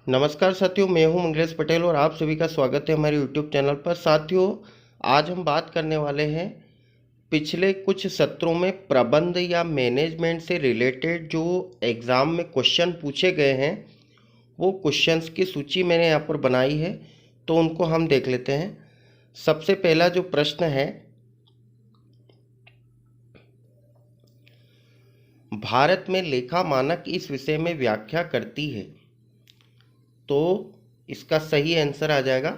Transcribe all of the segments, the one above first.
नमस्कार साथियों, मैं हूं मंगलेश पटेल और आप सभी का स्वागत है हमारे यूट्यूब चैनल पर। साथियों, आज हम बात करने वाले हैं पिछले कुछ सत्रों में प्रबंध या मैनेजमेंट से रिलेटेड जो एग्ज़ाम में क्वेश्चन पूछे गए हैं, वो क्वेश्चंस की सूची मैंने यहाँ पर बनाई है, तो उनको हम देख लेते हैं। सबसे पहला जो प्रश्न है, भारत में लेखा मानक इस विषय में व्याख्या करती है, तो इसका सही आंसर आ जाएगा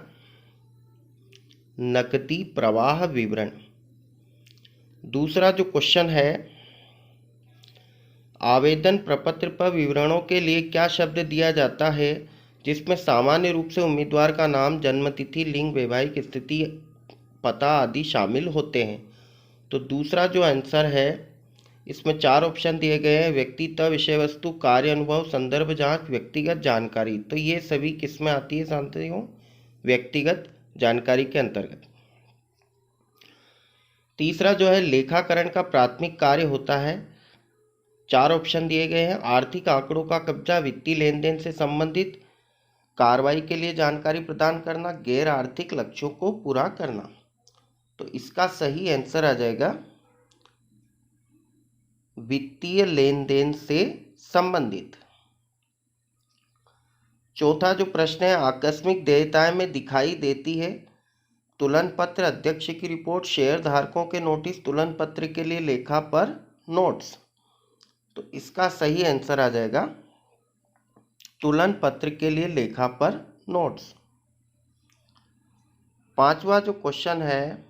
नकदी प्रवाह विवरण। दूसरा जो क्वेश्चन है, आवेदन प्रपत्र पर विवरणों के लिए क्या शब्द दिया जाता है जिसमें सामान्य रूप से उम्मीदवार का नाम, जन्मतिथि, लिंग, वैवाहिक स्थिति, पता आदि शामिल होते हैं। तो दूसरा जो आंसर है, इसमें 4 ऑप्शन दिए गए हैं: व्यक्तित्व, विषय वस्तु, कार्य अनुभव, संदर्भ जांच, व्यक्तिगत जानकारी। तो ये सभी किस में आती है साथियों? व्यक्तिगत जानकारी के अंतर्गत। तीसरा जो है, लेखाकरण का प्राथमिक कार्य होता है। 4 ऑप्शन दिए गए हैं: आर्थिक आंकड़ों का कब्जा, वित्तीय लेन देन से संबंधित कार्रवाई के लिए जानकारी प्रदान करना, गैर आर्थिक लक्ष्यों को पूरा करना। तो इसका सही आंसर आ जाएगा वित्तीय लेन देन से संबंधित। चौथा जो प्रश्न है, आकस्मिक देयताएं में दिखाई देती है तुलन पत्र, अध्यक्ष की रिपोर्ट, शेयर धारकों के नोटिस, तुलन पत्र के लिए लेखा पर नोट्स। तो इसका सही आंसर आ जाएगा तुलन पत्र के लिए लेखा पर नोट्स। पांचवा जो क्वेश्चन है,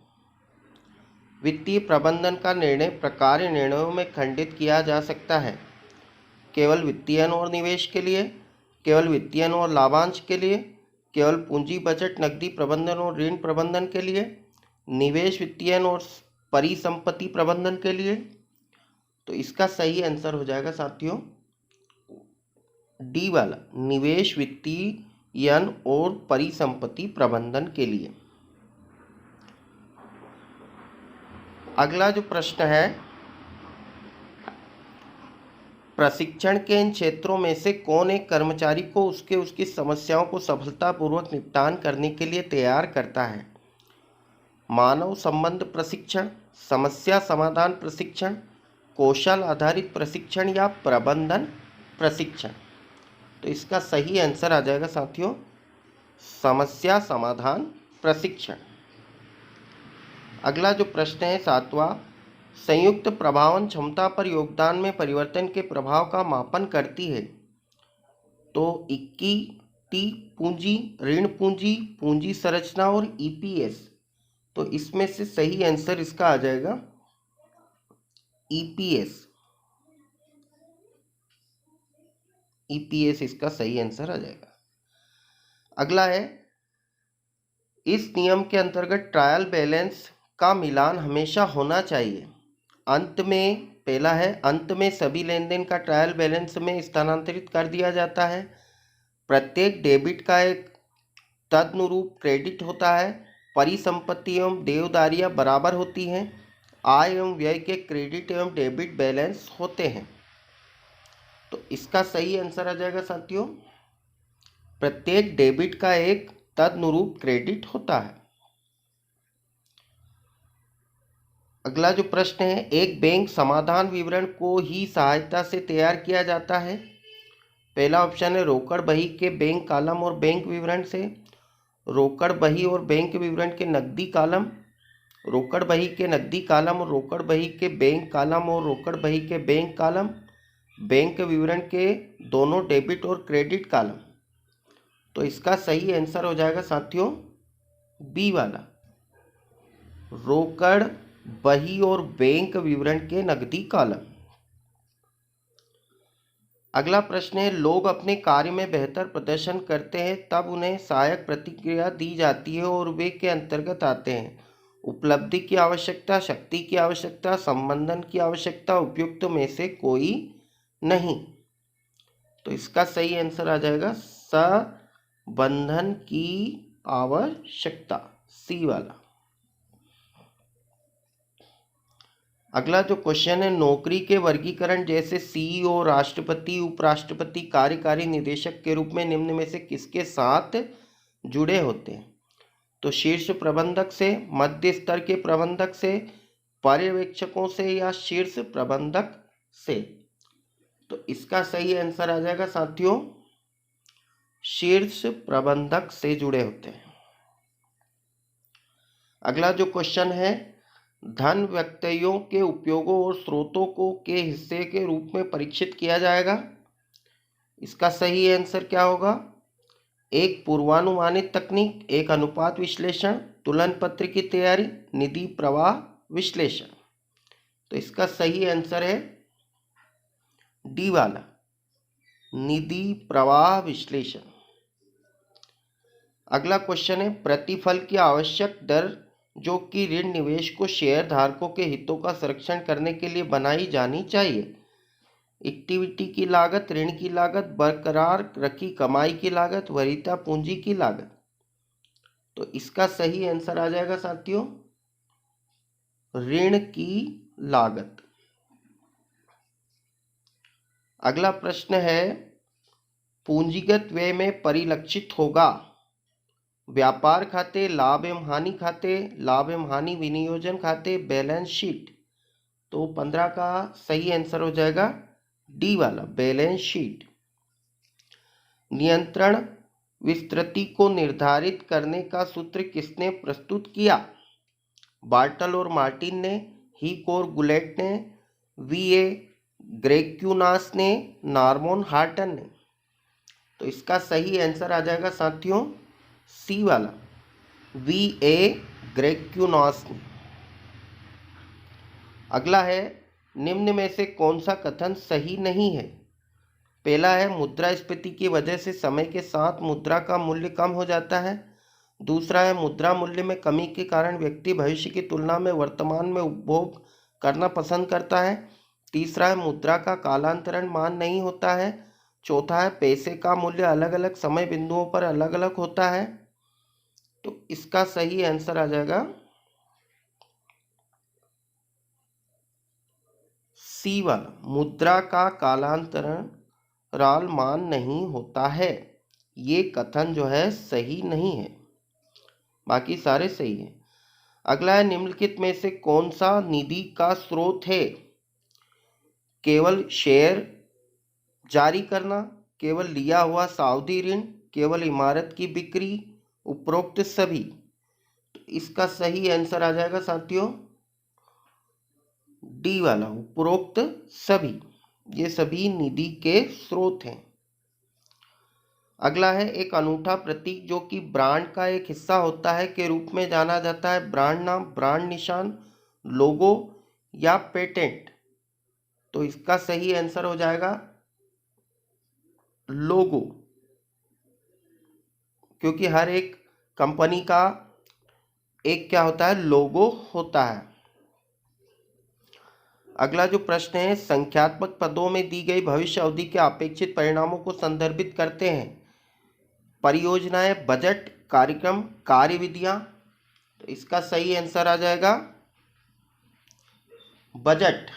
वित्तीय प्रबंधन का निर्णय प्रकार्य निर्णयों में खंडित किया जा सकता है: केवल वित्तीय और निवेश के लिए, केवल वित्तीय और लाभांश के लिए, केवल पूंजी बजट नकदी प्रबंधन और ऋण प्रबंधन के लिए, निवेश वित्तीय और परिसंपत्ति प्रबंधन के लिए। तो इसका सही आंसर हो जाएगा साथियों डी वाला, निवेश वित्तीय और परिसंपत्ति प्रबंधन के लिए। अगला जो प्रश्न है, प्रशिक्षण के इन क्षेत्रों में से कौन एक कर्मचारी को उसकी समस्याओं को सफलतापूर्वक निपटान करने के लिए तैयार करता है? मानव संबंध प्रशिक्षण, समस्या समाधान प्रशिक्षण, कौशल आधारित प्रशिक्षण या प्रबंधन प्रशिक्षण। तो इसका सही आंसर आ जाएगा साथियों समस्या समाधान प्रशिक्षण। अगला जो प्रश्न है, सातवां, संयुक्त प्रभावन क्षमता पर योगदान में परिवर्तन के प्रभाव का मापन करती है। तो इक्विटी पूंजी, ऋण पूंजी, पूंजी संरचना और ईपीएस। तो इसमें से सही आंसर इसका आ जाएगा ईपीएस। ईपीएस इसका सही आंसर आ जाएगा। अगला है, इस नियम के अंतर्गत ट्रायल बैलेंस का मिलान हमेशा होना चाहिए। अंत में, पहला है, अंत में सभी लेन देन का ट्रायल बैलेंस में स्थानांतरित कर दिया जाता है। प्रत्येक डेबिट का एक तदनुरूप क्रेडिट होता है। परिसंपत्ति एवं देयदारियां बराबर होती हैं। आय एवं व्यय के क्रेडिट एवं डेबिट बैलेंस होते हैं। तो इसका सही आंसर आ जाएगा साथियों प्रत्येक डेबिट का एक तदनुरूप क्रेडिट होता है। अगला जो प्रश्न है, एक बैंक समाधान विवरण को ही सहायता से तैयार किया जाता है। पहला ऑप्शन है, रोकड़ बही के बैंक कॉलम और बैंक विवरण से, रोकड़ बही और बैंक विवरण के नकदी कॉलम, रोकड़ बही के नकदी कॉलम और रोकड़ बही के बैंक कॉलम और रोकड़ बही के बैंक कॉलम, बैंक विवरण के दोनों डेबिट और क्रेडिट कॉलम। तो इसका सही आंसर हो जाएगा साथियों बी वाला, रोकड़ बही और बैंक विवरण के नकदी कॉलम। अगला प्रश्न है, लोग अपने कार्य में बेहतर प्रदर्शन करते हैं तब उन्हें सहायक प्रतिक्रिया दी जाती है और वे के अंतर्गत आते हैं: उपलब्धि की आवश्यकता, शक्ति की आवश्यकता, संबंधन की आवश्यकता, उपयुक्त में से कोई नहीं। तो इसका सही आंसर आ जाएगा संबंधन की आवश्यकता, सी वाला। अगला जो क्वेश्चन है, नौकरी के वर्गीकरण जैसे सीईओ, राष्ट्रपति, उपराष्ट्रपति, कार्यकारी निदेशक के रूप में निम्न में से किसके साथ जुड़े होते हैं? तो शीर्ष प्रबंधक से, मध्य स्तर के प्रबंधक से, पर्यवेक्षकों से या शीर्ष प्रबंधक से। तो इसका सही आंसर आ जाएगा साथियों, शीर्ष प्रबंधक से जुड़े होते हैं। अगला जो क्वेश्चन है, धन व्यक्तियों के उपयोगों और स्रोतों को के हिस्से के रूप में परीक्षित किया जाएगा। इसका सही आंसर क्या होगा? एक पूर्वानुमानित तकनीक, एक अनुपात विश्लेषण, तुलन पत्र की तैयारी, निधि प्रवाह विश्लेषण। तो इसका सही आंसर है डी वाला, निधि प्रवाह विश्लेषण। अगला क्वेश्चन है, प्रतिफल की आवश्यक दर जो कि ऋण निवेश को शेयर धारकों के हितों का संरक्षण करने के लिए बनाई जानी चाहिए। इक्विटी की लागत, ऋण की लागत, बरकरार रखी कमाई की लागत, वरीयता पूंजी की लागत। तो इसका सही आंसर आ जाएगा साथियों, ऋण की लागत। अगला प्रश्न है, पूंजीगत व्यय में परिलक्षित होगा व्यापार खाते, लाभ एवं हानि खाते, लाभ एवं हानि विनियोजन खाते, बैलेंस शीट। तो 15 का सही आंसर हो जाएगा डी वाला, बैलेंस शीट। नियंत्रण विस्तृति को निर्धारित करने का सूत्र किसने प्रस्तुत किया? बार्टल और मार्टिन ने, हीक और गुलेट ने, वी.ए. ग्रेक्यूनास ने, नॉर्मन हार्टन ने। तो इसका सही आंसर आ जाएगा साथियों सी वाला, वी.ए. ग्रेक्यूनास ने। अगला है, निम्न में से कौन सा कथन सही नहीं है? पहला है, मुद्रास्फीति की वजह से समय के साथ मुद्रा का मूल्य कम हो जाता है। दूसरा है, मुद्रा मूल्य में कमी के कारण व्यक्ति भविष्य की तुलना में वर्तमान में उपभोग करना पसंद करता है। तीसरा है, मुद्रा का कालांतरण मान नहीं होता है। चौथा है, पैसे का मूल्य अलग अलग समय बिंदुओं पर अलग अलग होता है। तो इसका सही आंसर आ जाएगा सी वाला, मुद्रा का कालांतरण मान नहीं होता है। ये कथन जो है सही नहीं है, बाकी सारे सही है। अगला है, निम्नलिखित में से कौन सा निधि का स्रोत है? केवल शेयर जारी करना, केवल लिया हुआ सावधि ऋण, केवल इमारत की बिक्री, उपरोक्त सभी। तो इसका सही आंसर आ जाएगा साथियों डी वाला, उपरोक्त सभी। ये सभी निधि के स्रोत हैं। अगला है, एक अनूठा प्रतीक जो कि ब्रांड का एक हिस्सा होता है के रूप में जाना जाता है। ब्रांड नाम, ब्रांड निशान, लोगो या पेटेंट। तो इसका सही आंसर हो जाएगा लोगो, क्योंकि हर एक कंपनी का एक क्या होता है, लोगो होता है। अगला जो प्रश्न है, संख्यात्मक पदों में दी गई भविष्य अवधि के अपेक्षित परिणामों को संदर्भित करते हैं। परियोजनाएं, बजट, कार्यक्रम, कार्यविधियां। तो इसका सही आंसर आ जाएगा बजट।